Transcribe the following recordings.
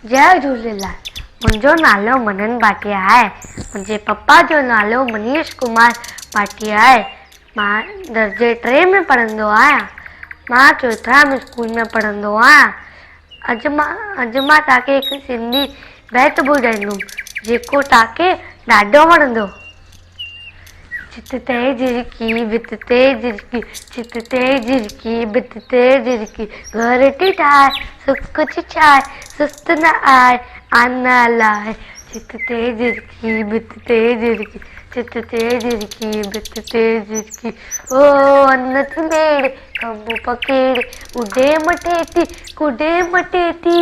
जय झूलेलाल। मुंहिंजो नालो मनन भाटिया आहे। मुंहिंजे पप्पा जो नालो मनीष कुमार भाटिया आहे। मां दर्जे 3 में पढ़ंदो आहियां। मां चौथाम स्कूल में पढ़ंदो आहियां। अॼु मां तव्हांखे हिकु सिंधी बैत ॿुधाईंदुमि जेको तव्हांखे ॾाढो वणंदो। चित ते झिरकी भित ते झिरकी, चित ते झिरकी भित ते झिरकी, घर की ठाए सुख चिछाए, सुस्त न आए आना लाए। चित ते झिरकी भित ते झिरकी, चित ते झिरकी भित ते झिरकी, ओ अन्न थी मेड़ खंभ पकेड़, उडे मटेती कुडे मटेती।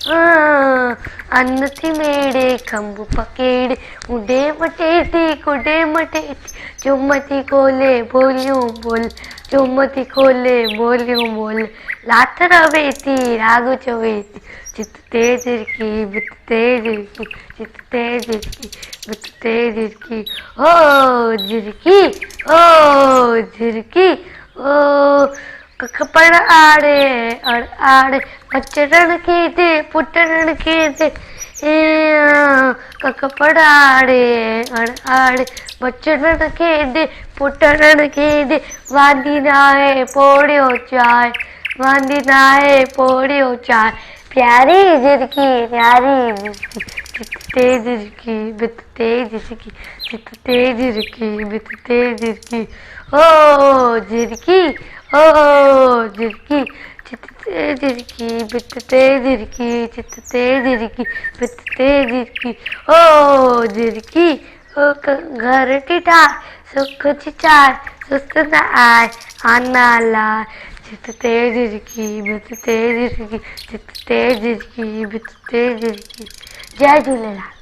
अन्न थी मेड़े खंभ पकेड़, उडे मटेती कुडे मटेती। चुमती खोले बोलियूं बोल, चुमती खोले बोलियूं बोल, लाथ रवे थी राग चवे थी। चित ते झिरकी भित ते झिरकी, चित ते झिरकी भित ते झिरकी, ओ झिरकी ओ झिरकी ओ। कख पण आड़े अड़ आड़े, बचड़न खे दे पुटड़न खे दे। कख पण आड़े अड़ आड़े, बचड़न खे दे पुटड़न खे दे। वांदी नाहे पोड़ियो चाए, वांदी नाहे पोड़ियो चाए, प्यारी झिरकी न्यारी झिरकी। चित ते झिरकी भित ते झिरकी, चित ते झिरकी भित ते झिरकी, ओ झिरकी ओ झिरकी। चित ते झिरकी भित ते झिरकी, चित ते झिरकी भित ते झिरकी, ओ झिरकी ओ। घर की ठाए सुख चिचाए, सुस्त न आए आना लाए। चित ते झिरकी भित ते झिरकी, चित ते झिरकी भित ते झिरकी। जय झूलेलाल।